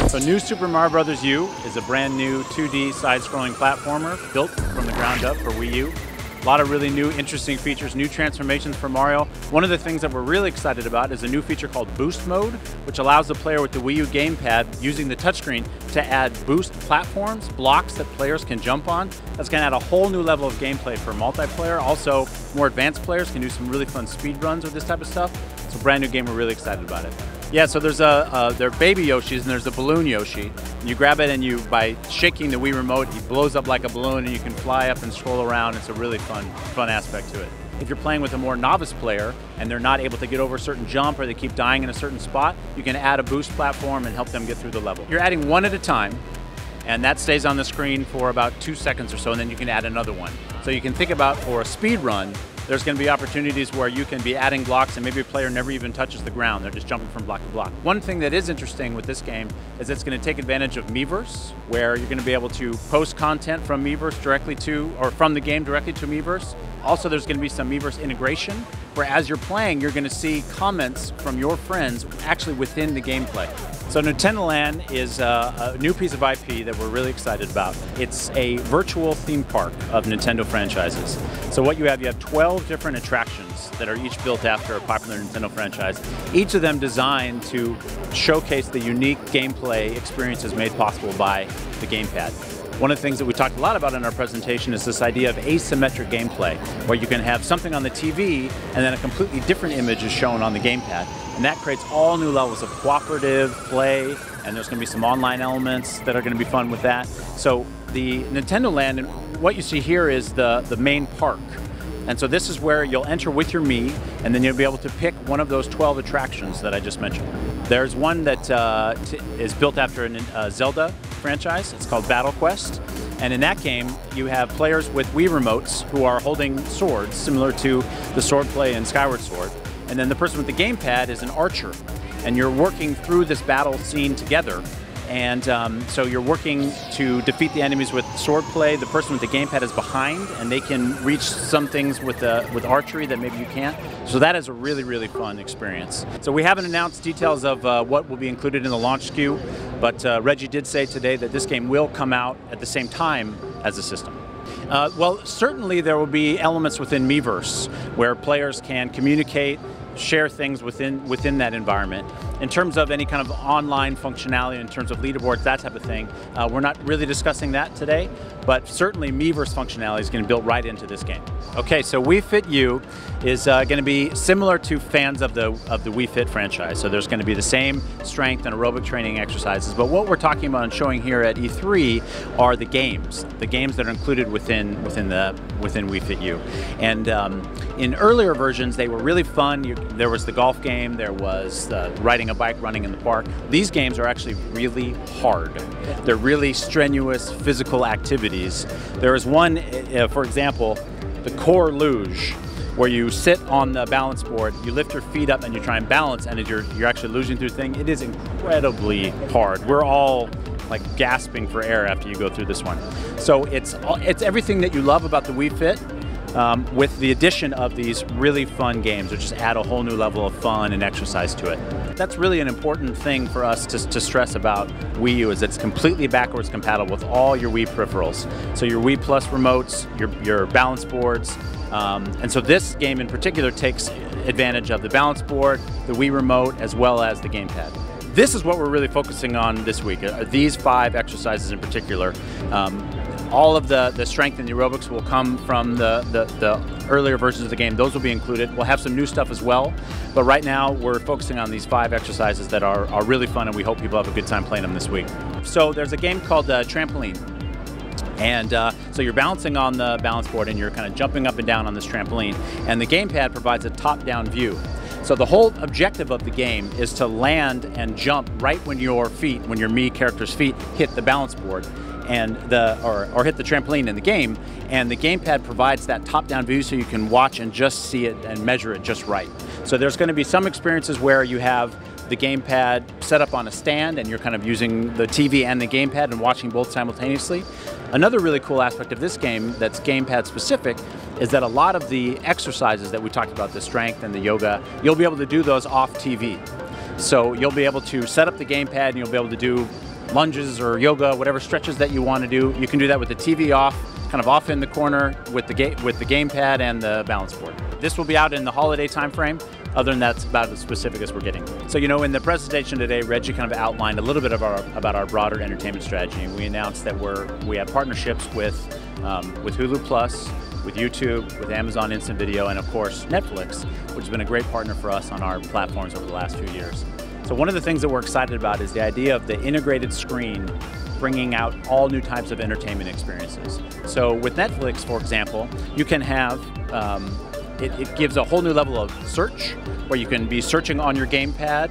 So New Super Mario Bros. U is a brand new 2D side-scrolling platformer built from the ground up for Wii U. A lot of really new, interesting features, new transformations for Mario. One of the things that we're really excited about is a new feature called Boost Mode, which allows the player with the Wii U gamepad using the touchscreen to add boost platforms, blocks that players can jump on. That's going to add a whole new level of gameplay for multiplayer. Also, more advanced players can do some really fun speed runs with this type of stuff. It's a brand new game. We're really excited about it. Yeah, so there's there are baby Yoshis and there's a balloon Yoshi. You grab it and by shaking the Wii remote, he blows up like a balloon and you can fly up and scroll around. It's a really fun aspect to it. If you're playing with a more novice player and they're not able to get over a certain jump or they keep dying in a certain spot, you can add a boost platform and help them get through the level. You're adding one at a time, and that stays on the screen for about 2 seconds or so, and then you can add another one. So you can think about, for a speed run, there's going to be opportunities where you can be adding blocks and maybe a player never even touches the ground. They're just jumping from block to block. One thing that is interesting with this game is it's going to take advantage of Miiverse, where you're going to be able to post content from Miiverse directly to, or from the game directly to Miiverse. Also, there's going to be some Miiverse integration, where as you're playing, you're going to see comments from your friends actually within the gameplay. So Nintendo Land is a new piece of IP that we're really excited about. It's a virtual theme park of Nintendo franchises. So what you have 12 different attractions that are each built after a popular Nintendo franchise, each of them designed to showcase the unique gameplay experiences made possible by the gamepad. One of the things that we talked a lot about in our presentation is this idea of asymmetric gameplay, where you can have something on the TV and then a completely different image is shown on the gamepad. And that creates all new levels of cooperative play, and there's going to be some online elements that are going to be fun with that. So the Nintendo Land, what you see here is the main park. And so this is where you'll enter with your Mii, and then you'll be able to pick one of those 12 attractions that I just mentioned. There's one that is built after a Zelda franchise. It's called Battle Quest. And in that game, you have players with Wii remotes who are holding swords, similar to the sword play in Skyward Sword. And then the person with the gamepad is an archer. And you're working through this battle scene together. And so you're working to defeat the enemies with sword play. The person with the gamepad is behind, and they can reach some things with archery that maybe you can't. So that is a really, really fun experience. So we haven't announced details of what will be included in the launch SKU, but Reggie did say today that this game will come out at the same time as the system. Well, certainly there will be elements within Miiverse where players can communicate, share things within that environment. In terms of any kind of online functionality, in terms of leaderboards, that type of thing, we're not really discussing that today, but certainly Miiverse functionality is going to be built right into this game. Okay, so Wii Fit U is going to be similar to fans of the Wii Fit franchise. So there's going to be the same strength and aerobic training exercises, but what we're talking about and showing here at E3 are the games that are included within Wii Fit U. And in earlier versions, they were really fun. There was the golf game, there was riding a bike, running in the park. These games are actually really hard. They're really strenuous physical activities. There is one, for example, the core luge, where you sit on the balance board, you lift your feet up and you try and balance, and as you're actually luging through the thing, it is incredibly hard. We're all like gasping for air after you go through this one. So it's everything that you love about the Wii Fit, with the addition of these really fun games that just add a whole new level of fun and exercise to it. That's really an important thing for us to stress about Wii U, is it's completely backwards compatible with all your Wii peripherals. So your Wii Plus remotes, your balance boards, and so this game in particular takes advantage of the balance board, the Wii remote, as well as the gamepad. This is what we're really focusing on this week, these 5 exercises in particular. All of the strength and the aerobics will come from the earlier versions of the game. Those will be included. We'll have some new stuff as well, but right now we're focusing on these 5 exercises that are really fun, and we hope people have a good time playing them this week. So there's a game called Trampoline. And so you're balancing on the balance board and you're kind of jumping up and down on this trampoline, and the gamepad provides a top-down view. So the whole objective of the game is to land and jump right when your Mii character's feet hit the balance board, and or hit the trampoline in the game, and the gamepad provides that top-down view so you can watch and just see it and measure it just right. So there's going to be some experiences where you have the gamepad set up on a stand and you're kind of using the TV and the gamepad and watching both simultaneously. Another really cool aspect of this game that's gamepad specific is that a lot of the exercises that we talked about, the strength and the yoga, you'll be able to do those off TV. So you'll be able to set up the gamepad and you'll be able to do lunges or yoga, whatever stretches that you want to do. You can do that with the TV off, kind of off in the corner with the gamepad and the balance board. This will be out in the holiday time frame. Other than that, it's about as specific as we're getting. So, in the presentation today, Reggie kind of outlined a little bit of about our broader entertainment strategy. We announced that we have partnerships with Hulu Plus, with YouTube, with Amazon Instant Video, and of course Netflix, which has been a great partner for us on our platforms over the last few years. So one of the things that we're excited about is the idea of the integrated screen bringing out all new types of entertainment experiences. So with Netflix, for example, you can have, it gives a whole new level of search, where you can be searching on your gamepad.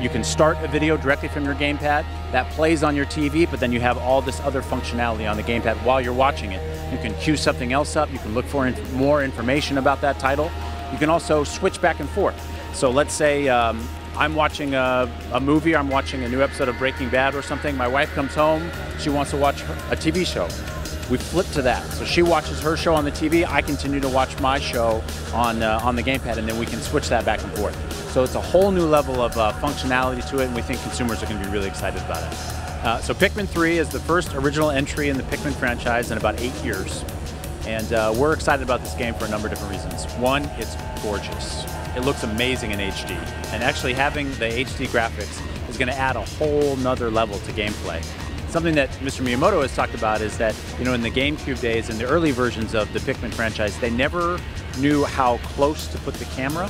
You can start a video directly from your gamepad that plays on your TV, but then you have all this other functionality on the gamepad while you're watching it. You can queue something else up, you can look for more information about that title. You can also switch back and forth. So let's say I'm watching a movie, I'm watching a new episode of Breaking Bad or something, my wife comes home, she wants to watch a TV show. We flip to that. So she watches her show on the TV, I continue to watch my show on the gamepad, and then we can switch that back and forth. So it's a whole new level of functionality to it, and we think consumers are going to be really excited about it. So Pikmin 3 is the first original entry in the Pikmin franchise in about 8 years. And we're excited about this game for a number of different reasons. One, it's gorgeous. It looks amazing in HD. And actually having the HD graphics is going to add a whole nother level to gameplay. Something that Mr. Miyamoto has talked about is that, in the GameCube days and the early versions of the Pikmin franchise, they never knew how close to put the camera.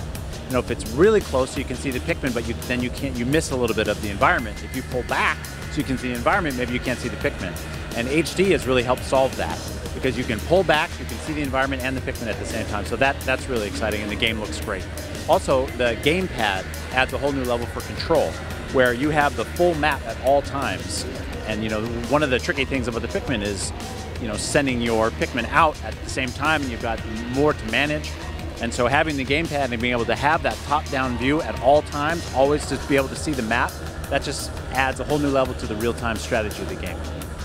If it's really close, so you can see the Pikmin, but then you miss a little bit of the environment. If you pull back so you can see the environment, maybe you can't see the Pikmin. And HD has really helped solve that, because you can pull back, you can see the environment and the Pikmin at the same time. So that's really exciting, and the game looks great. Also, the gamepad adds a whole new level for control, where you have the full map at all times. And one of the tricky things about the Pikmin is, sending your Pikmin out at the same time, and you've got more to manage. And so having the gamepad and being able to have that top-down view at all times, always to be able to see the map, that just adds a whole new level to the real-time strategy of the game.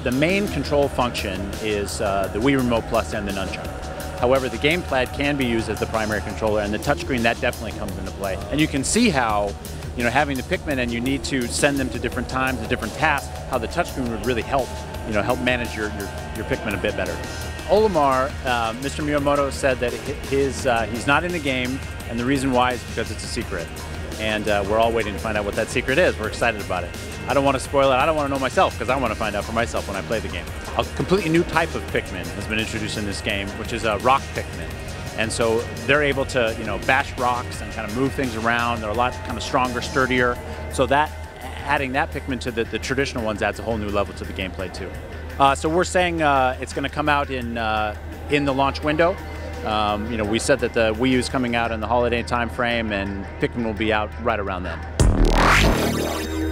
The main control function is the Wii Remote Plus and the Nunchuck. However, the gamepad can be used as the primary controller, and the touchscreen, that definitely comes into play. And you can see how, having the Pikmin and you need to send them to different times, to different tasks, how the touchscreen would really help, help manage your Pikmin a bit better. Olimar, Mr. Miyamoto said that he's not in the game, and the reason why is because it's a secret. And we're all waiting to find out what that secret is. We're excited about it. I don't want to spoil it. I don't want to know myself, because I want to find out for myself when I play the game. A completely new type of Pikmin has been introduced in this game, which is a rock Pikmin. And so they're able to, bash rocks and kind of move things around. They're a lot kind of stronger, sturdier. So adding that Pikmin to the traditional ones adds a whole new level to the gameplay too. So we're saying it's going to come out in the launch window. We said that the Wii U is coming out in the holiday time frame, and Pikmin will be out right around then.